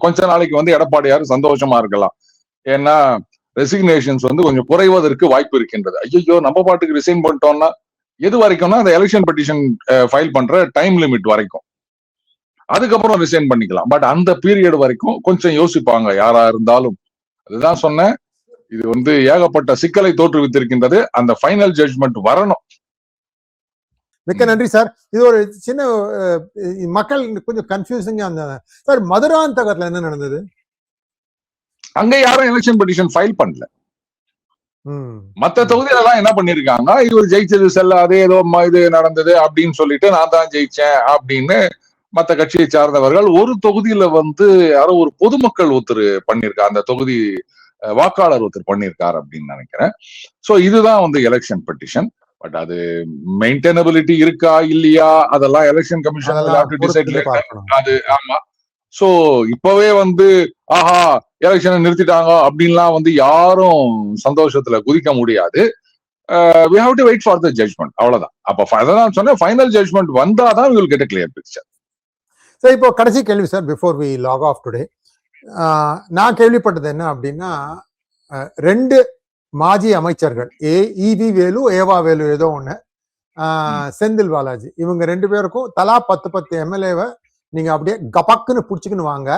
கொஞ்ச நாளைக்கு வந்து எடப்பாடியார் சந்தோஷமா இருக்கலாம். ஏன்னா ரெசிக்னேஷன்ஸ் வந்து கொஞ்சம் குறைவதற்கு வாய்ப்பு இருக்கின்றது. ஐயோ, நம்ம பாட்டுக்கு ரிசைன் பண்ணிட்டோம்னா எது வரைக்கும்னா அந்த எலெக்ஷன் பெட்டிஷன் ஃபைல் பண்ற டைம் லிமிட் வரைக்கும், அதுக்கப்புறம் ரிசைன் பண்ணிக்கலாம். பட் அந்த பீரியட் வரைக்கும் கொஞ்சம் யோசிப்பாங்க யாரா இருந்தாலும். அதுதான் சொன்னேன், இது வந்து ஏகப்பட்ட சிக்கலை தோற்றுவித்திருக்கின்றது. அந்த ஃபைனல் ஜட்ஜ்மெண்ட் வரணும். மிக்க நன்றி சார். இது ஒரு சின்ன மக்கள் கொஞ்சம் கன்ஃபியூசிங்கா இருந்தது சார். மதுராந்தகத்துல என்ன நடந்தது? அங்க யாரும் எலெக்ஷன் பெட்டிஷன் ஃபைல் பண்ணல. மத்த தொகுதியில எல்லாம் என்ன பண்ணிருக்காங்க, இவர் ஜெயிச்சது செல்லாது, ஏதோ இது நடந்தது அப்படின்னு சொல்லிட்டு நான் தான் ஜெயிச்சேன் அப்படின்னு மத்த கட்சியை சார்ந்தவர்கள். ஒரு தொகுதியில வந்து யாரோ ஒரு பொதுமக்கள் ஒருத்தர் பண்ணிருக்காரு, அந்த தொகுதி வாக்காளர் ஒருத்தர் பண்ணிருக்காரு அப்படின்னு நினைக்கிறேன். சோ இதுதான் வந்து எலெக்ஷன் பெட்டிஷன். பட் அது மெயின்டெனபிலிட்டி இருக்கா இல்லையா அதெல்லாம் எலெக்ஷன் கமிஷன் அது. ஆமா. சோ இப்பவே வந்து ஆஹா எலெக்ஷனை நிறுத்திட்டாங்க அப்படின்லாம் வந்து யாரும் சந்தோஷத்துல குதிக்க முடியாது. we have to wait for the judgment, அவ்வளவுதான். அப்ப அதான் சொன்னேன், ஃபைனல் ஜட்ஜ்மெண்ட் வந்தாதான் we will get a clear picture. Sir இப்போ கடைசி கேள்வி sir, before we log off today. நான் கேள்விப்பட்டது என்ன அப்படின்னா, 2 மாஜி அமைச்சர்கள், ஈவி வேலு, ஏவா வேலு ஏதோ ஒண்ணு, செந்தில் பாலாஜி, இவங்க 2 பேருக்கும் தலா 10 எம்எல்ஏவை நீங்க அப்படியே கபக்குன்னு புடிச்சுக்குன்னு வாங்க,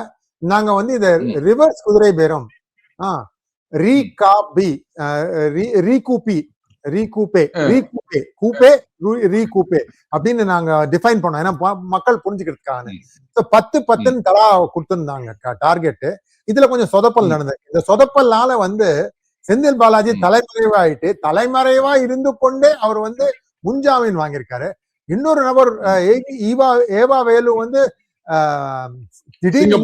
நாங்க வந்து இத ரிவர்ஸ் குதிரை பேரம் அப்படின்னு நாங்க டிஃபைன் பண்ணோம். ஏன்னா மக்கள் புரிஞ்சுக்கிறதுக்காக 10 தலா கொடுத்திருந்தாங்க டார்கெட். இதுல கொஞ்சம் சொதப்பல் நடந்தது. இந்த சொதப்பல்னால வந்து செந்தில் பாலாஜி தலைமறைவாயிட்டு, தலைமறைவா இருந்து கொண்டே அவர் வந்து முன்ஜாமீன் வாங்கியிருக்காரு. இன்னொரு நபர் ஏவா வேலு வந்து திடீர்னு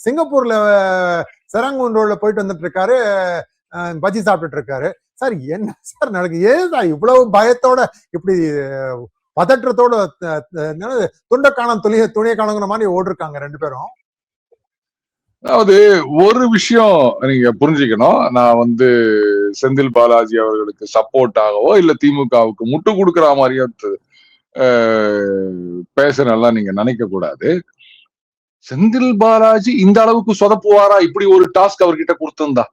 சிங்கப்பூர்ல செரங்குண்டோல போயிட்டு வந்துட்டு இருக்காரு, பஜ்ஜி சாப்பிட்டுட்டு இருக்காரு. சார் என்ன சார் நடக்கு? ஏதான் இவ்வளவு பயத்தோட இப்படி பதற்றத்தோட துண்டை காணும் துணியை காணுங்கிற மாதிரி ஓடிருக்காங்க 2 பேரும்? அதாவது ஒரு விஷயம் நீங்க புரிஞ்சுக்கணும், நான் வந்து செந்தில் பாலாஜி அவர்களுக்கு சப்போர்ட்டாகவோ இல்ல திமுகவுக்கு முட்டு கொடுக்குற மாதிரியோ பேசுறதெல்லாம் நீங்க நினைக்க கூடாது. செந்தில் பாலாஜி இந்த அளவுக்கு சொதப்புவாரா இப்படி ஒரு டாஸ்க் அவர்கிட்ட கொடுத்திருந்தா?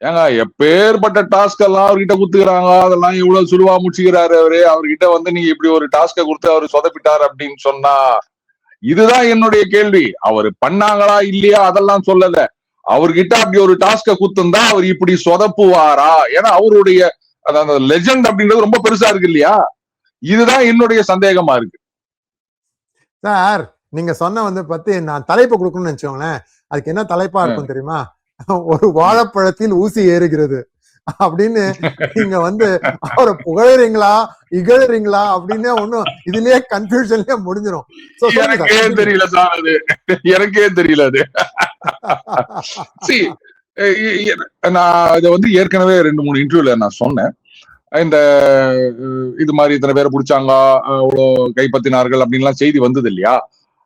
ஏங்க எப்பேற்பட்ட டாஸ்க் எல்லாம் அவர்கிட்ட குத்துக்கிறாங்க, அதெல்லாம் எவ்வளவு சுலுவா முடிச்சுக்கிறாரு அவரு. அவர்கிட்ட வந்து நீங்க இப்படி ஒரு டாஸ்க கொடுத்து அவரு சொதப்பிட்டாரு அப்படின்னு சொன்னா, இதுதான் என்னுடைய கேள்வி. அவரு பண்ணாங்களா இல்லையா அதெல்லாம் சொல்லல, அவர்கிட்ட அப்படி ஒரு டாஸ்க குத்துந்தா அவர் இப்படி சொதப்புவாரா? ஏன்னா அவருடைய அந்த லெஜெண்ட் அப்படின்றது ரொம்ப பெருசா இருக்கு இல்லையா? இதுதான் என்னுடைய சந்தேகமா இருக்கு சார். நீங்க சொன்ன வந்து பத்தி நான் தலைப்பு கொடுக்கணும்னு நினைச்சோங்களேன், அதுக்கு என்ன தலைப்பா இருக்கும் தெரியுமா? ஒரு வாழைப்பழத்தில் ஊசி ஏறுகிறது அப்படின்னு நீங்க வந்து அவரை புகழறீங்களா இகழறீங்களா அப்படின்னு ஒண்ணும் இதுலயே கன்ஃபியூஷன்லயே முடிஞ்சிடும். எனக்கே தெரியல சார், அது எனக்கே தெரியல. அது நான் இதை வந்து ஏற்கனவே 2-3 இன்டர்வியூல நான் சொன்னேன். இந்த இது மாதிரி இத்தனை பேரை பிடிச்சாங்க, அவ்வளோ கைப்பற்றினார்கள் அப்படின்லாம் செய்தி வந்தது இல்லையா?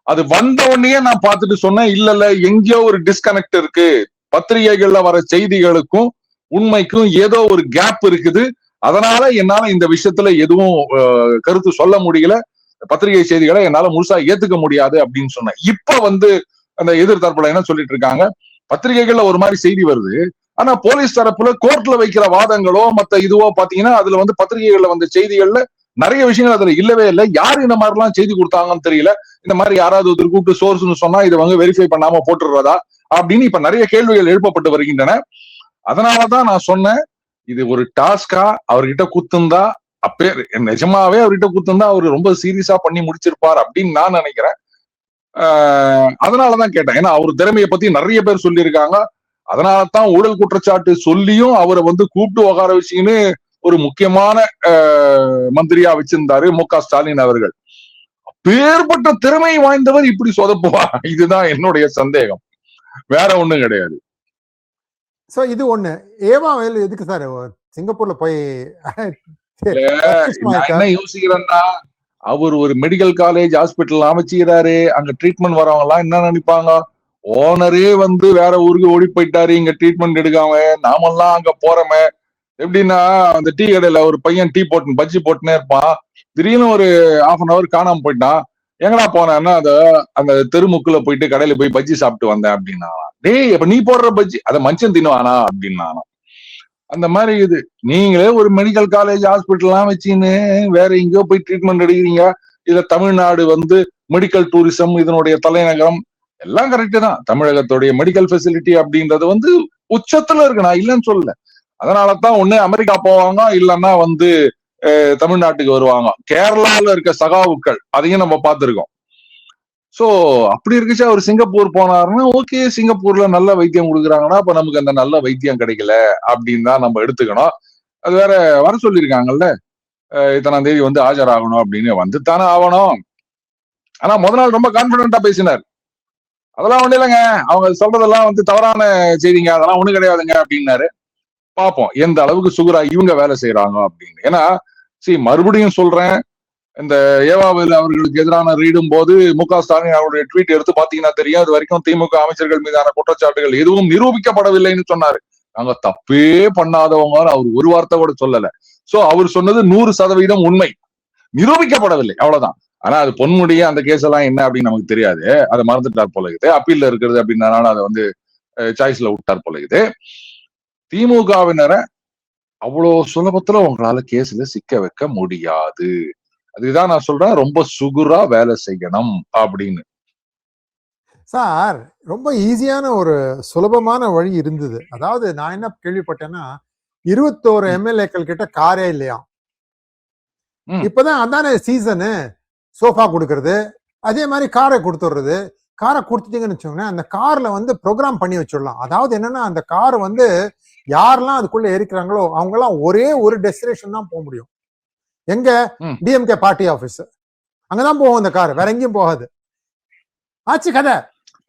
அது வந்த உடனே நான் பார்த்துட்டு சொன்னேன், இல்ல எங்கேயோ ஒரு டிஸ்கனெக்ட் இருக்கு, பத்திரிகைகள்ல வர செய்திகளுக்கும் உண்மைக்கும் ஏதோ ஒரு கேப் இருக்குது, அதனால என்னால இந்த விஷயத்துல எதுவும் கருத்து சொல்ல முடியல, பத்திரிகை செய்திகளை என்னால முழுசா ஏத்துக்க முடியாது அப்படின்னு சொன்னேன். இப்ப வந்து அந்த எதிர்த்தரப்புல என்ன சொல்லிட்டு இருக்காங்க, பத்திரிகைகள்ல ஒரு மாதிரி செய்தி வருது, ஆனா போலீஸ் தரப்புல கோர்ட்ல வைக்கிற வாதங்களோ மத்த இதுவோ பாத்தீங்கன்னா அதுல வந்து பத்திரிகைகள்ல வந்த செய்திகள்ல நிறைய விஷயங்கள் அதுல இல்லவே இல்லை. யாரு இந்த மாதிரி எல்லாம் செய்தி கொடுத்தாங்கன்னு தெரியல. இந்த மாதிரி யாராவது ஒருத்தர் கூப்பிட்டு சோர்ஸ்னு சொன்னா இதை வந்து வெரிஃபை பண்ணாம போட்டுடுறதா அப்படின்னு இப்ப நிறைய கேள்விகள் எழுப்பப்பட்டு வருகின்றன. அதனாலதான் நான் சொன்னேன், இது ஒரு டாஸ்கா அவர்கிட்ட குத்துந்தா, அப்பே நிஜமாவே அவர்கிட்ட குத்துந்தா அவரு ரொம்ப சீரியஸா பண்ணி முடிச்சிருப்பார் அப்படின்னு நான் நினைக்கிறேன். அதனாலதான் கேட்டேன். ஏன்னா அவர் திறமையை பத்தி நிறைய பேர் சொல்லியிருக்காங்க. அதனாலதான் ஊழல் குற்றச்சாட்டு சொல்லியும் அவரை வந்து கூப்பிட்டு உட்கார வச்சுக்கின்னு ஒரு முக்கியமான மந்திரியா வச்சிருந்தாரு மு.க. ஸ்டாலின் அவர்கள். பேர்பட்ட திறமை வாய்ந்தவர் இப்படி சொதப்புவா? இதுதான் என்னுடைய சந்தேகம், வேற ஒண்ணும் கிடையாது. சோ இது ஒண்ணு. ஏவா வேலு எதுக்கு சார் சிங்கப்பூர்ல போய் நான் என்ன யோசிக்கிறேன்னா, அவர் ஒரு மெடிக்கல் காலேஜ் ஹாஸ்பிட்டல் அமைச்சுக்கிறாரு. அங்க ட்ரீட்மெண்ட் வரவங்க எல்லாம் என்ன நினைப்பாங்க, ஓனரே வந்து வேற ஊருக்கு ஓடி போயிட்டாரு இங்க ட்ரீட்மெண்ட் எடுக்காம, நாமெல்லாம் அங்க போறோமே. எப்படின்னா, அந்த டீ கடையில ஒரு பையன் டீ போட்டு பஜ்ஜி போட்டுனே இருப்பான். திடீர்னு ஒரு 1/2 hour காணாம போயிட்டான். எங்கடா போனேன்னா, அந்த தெருமுக்குல போயிட்டு கடையில போய் பஜ்ஜி சாப்பிட்டு வந்தேன் அப்படின்னா, டேய் அப்ப நீ போடுற பஜ்ஜி அத மனுஷன் தின்னுவானா அப்படின்னா. அந்த மாதிரி இது நீங்களே ஒரு மெடிக்கல் காலேஜ் ஹாஸ்பிட்டல் எல்லாம் வச்சுன்னு வேற எங்கேயோ போய் ட்ரீட்மெண்ட் எடுக்கிறீங்க. இதுல தமிழ்நாடு வந்து மெடிக்கல் டூரிசம் இதனுடைய தலைநகரம் எல்லாம் கரெக்ட் தான். தமிழகத்துடைய மெடிக்கல் ஃபெசிலிட்டி அப்படின்றது வந்து உச்சத்துல இருக்கு, நான் இல்லைன்னு சொல்லல. அதனாலதான் ஒண்ணு அமெரிக்கா போவாங்க, இல்லைன்னா வந்து தமிழ்நாட்டுக்கு வருவாங்க. கேரளால இருக்க சகாவுக்கள் அதையும் நம்ம பார்த்திருக்கோம். சோ அப்படி இருக்குச்சு அவர் சிங்கப்பூர் போனாருன்னா, ஓகே சிங்கப்பூர்ல நல்ல வைத்தியம் கொடுக்குறாங்கன்னா அப்ப நமக்கு அந்த நல்ல வைத்தியம் கிடைக்கல அப்படின்னு தான் நம்ம எடுத்துக்கணும். அது வேற வர சொல்லியிருக்காங்கல்ல, இத்தனாம் தேதி வந்து ஆஜராகணும் அப்படின்னு, வந்து தானே ஆகணும். ஆனா முதல் நாள் ரொம்ப கான்பிடண்டா பேசினார். அதெல்லாம் ஒண்ணு இல்லைங்க, அவங்க சொல்றதெல்லாம் வந்து தவறான செய்திங்க, அதெல்லாம் ஒண்ணு கிடையாதுங்க அப்படின்னாரு. பார்ப்போம் எந்த அளவுக்கு சுகுரா இவங்க வேலை செய்யறாங்க அப்படின்னு. ஏன்னா மறுபடியும் சொல்றேன், இந்த ஏவாவேலு அவர்களுக்கு எதிரான ரீடும் போது மு.க. ஸ்டாலின் அவருடைய ட்வீட் எடுத்து பாத்தீங்கன்னா தெரியும், அது வரைக்கும் திமுக அமைச்சர்கள் மீதான குற்றச்சாட்டுகள் எதுவும் நிரூபிக்கப்படவில்லைன்னு சொன்னாரு. நாங்க தப்பே பண்ணாதவங்க அவர் ஒரு வார்த்தை கூட சொல்லல. சோ அவர் சொன்னது 100% உண்மை, நிரூபிக்கப்படவில்லை, அவ்வளவுதான். ஆனா அது பொன்முடிய அந்த கேஸ் எல்லாம் என்ன அப்படின்னு நமக்கு தெரியாது, அதை மறந்துட்டார் போல இருக்குது. அப்பீல்ல இருக்கிறது அப்படின்னால அதை வந்து சாய்ஸ்ல விட்டார் போல இருக்குது. திமுகவினரை அவ்வளவு சுலபத்துல உங்களால கேஸ்ல சிக்க வைக்க முடியாது. அதுதான் நான் சொல்றேன், ரொம்ப சுகுரா வேலை செய்யணும் அப்படின்னு. சார் ரொம்ப ஈஸியான ஒரு சுலபமான வழி இருந்தது. அதாவது நான் என்ன கேள்விப்பட்டேன்னா, 21 எம்எல்ஏக்கள் கிட்ட காரே இல்லையா. இப்பதான் அதானே சீசனு, சோஃபா கொடுக்கறது, அதே மாதிரி காரை கொடுத்துடுறது. காரை கொடுத்துட்டீங்கன்னு வச்சோங்கன்னா அந்த கார்ல வந்து ப்ரோக்ராம் பண்ணி வச்சிடலாம். அதாவது என்னன்னா, அந்த கார் வந்து யாரெல்லாம் அதுக்குள்ள ஏறிக்கிறாங்களோ அவங்க எல்லாம் ஒரே ஒரு டெஸ்டினேஷன் தான் போக முடியும். எங்க? டிஎம்கே பார்ட்டி ஆபீஸ், அங்கதான் போகும் அந்த கார், வேற எங்கேயும் போகாது. ஆச்சு கதை.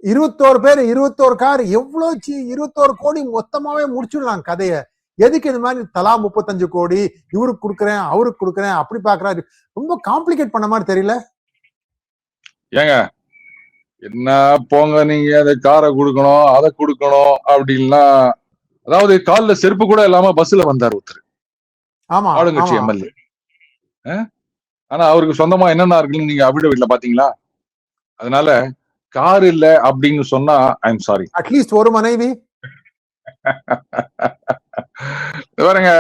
21 பேர், 21 கார், எவ்வளவு 21 கோடி மொத்தமாவே முடிச்சுடலாம் கதைய. எதுக்கு இந்த மாதிரி தலா 35 கோடி இவருக்கு கொடுக்குறேன் அவருக்கு கொடுக்குறேன் அப்படி பாக்குறாரு? ரொம்ப காம்ப்ளிகேட் பண்ண மாதிரி தெரியல. ஏங்க என்ன போங்க, நீங்க அந்த காரை கொடுக்கணும் அதை கொடுக்கணும் அப்படின்னா, அதாவது காலில் செருப்பு கூட இல்லாம பஸ்ல வந்தார் ஒருத்தர், ஆளுங்கட்சி எம்எல்ஏ. ஆனா அவருக்கு சொந்தமா என்னென்ன இருக்குன்னு நீங்க அபிடவிட்ல பாத்தீங்களா? அதனால கார் இல்ல அப்படின்னு சொன்னா ஐ எம் சாரி. அட்லீஸ்ட் ஒரு மனைவி. பாருங்க,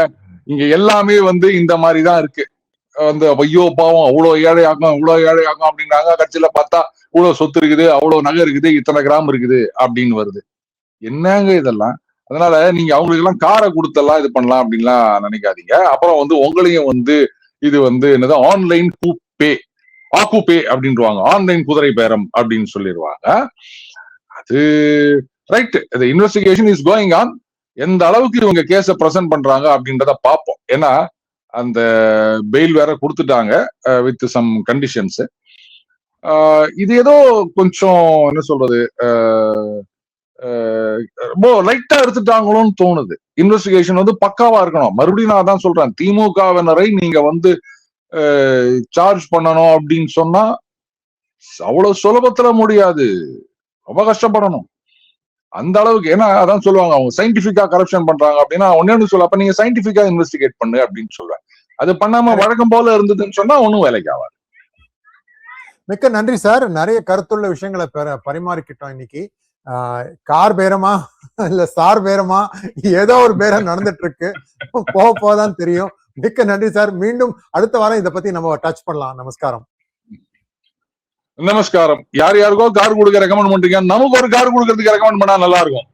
இங்க எல்லாமே வந்து இந்த மாதிரிதான் இருக்கு. வந்து ஐயோ பாவம் அவ்வளவு ஏழை ஆகும் இவ்வளவு ஏழை ஆகும் அப்படின்னாங்க. கட்சியில பார்த்தா இவ்வளவு சொத்து இருக்குது, அவ்வளவு நகை இருக்குது, இத்தனை கிராம் இருக்குது அப்படின்னு வருது. என்னங்க இதெல்லாம்? அதனால நீங்க அவங்களுக்கு எல்லாம் காரை கொடுத்தெல்லாம் இது பண்ணலாம் அப்படின்லாம் நினைக்காதீங்க. அப்புறம் வந்து உங்களையும் வந்து இது வந்து என்னது ஆன்லைன் ஆக்குபே அப்படின்றாங்க, ஆன்லைன் குதிரை பேரம் அப்படின்னு சொல்லிடுவாங்க. அது ரைட், இந்த இன்வெஸ்டிகேஷன் இஸ் கோயிங் ஆன். எந்த அளவுக்கு இவங்க கேஸ பிரசன்ட் பண்றாங்க அப்படின்றத பார்ப்போம். ஏன்னா அந்த பெயில் வேற கொடுத்துட்டாங்க வித் சம் கண்டிஷன்ஸ். இது ஏதோ கொஞ்சம் என்ன சொல்றது, ரொம்ப லைட்டா எடுத்துட்டாங்களோன்னு தோணுது. இன்வெஸ்டிகேஷன் வந்து பக்காவா இருக்கணும். மறுபடியும் நான் தான் சொல்றேன், திமுகவினரை நீங்க வந்து சார்ஜ் பண்ணணும் அப்படின்னு சொன்னா அவ்வளவு சுலபத்துல முடியாது, ரொம்ப கஷ்டப்படணும் அந்த அளவுக்கு. ஏன்னா அதான் சொல்லுவாங்க, அவங்க சயின்டிபிக்கா கரப்ஷன் பண்றாங்க அப்படின்னா ஒன்னு சொல்ல, அப்ப நீங்க சயின்டிபிக்கா இன்வெஸ்டிகேட் பண்ணு அப்படின்னு சொல்றேன். அது பண்ணாம வழக்கம் போல இருந்ததுன்னு சொன்னா ஒன்னும் வேலைக்கு ஆகாது. மிக்க நன்றி சார், நிறைய கருத்துள்ள விஷயங்களை பரிமாறிக்கிட்டோம் இன்னைக்கு. கார் பேரமா இல்ல சார் பேரமா, ஏதோ ஒரு பேரம் நடந்துட்டு இருக்கு, போதான் தெரியும். மிக்க நன்றி சார். மீண்டும் அடுத்த வாரம் இதை பத்தி நம்ம டச் பண்ணலாம். நமஸ்காரம். நமஸ்காரம். யார் யாருக்கோ கார் கொடுக்க ரெக்கமெண்ட் பண்றீங்க, நமக்கு ஒரு கார் கொடுக்கறதுக்கு ரெக்கமெண்ட் பண்ணா நல்லா இருக்கும்.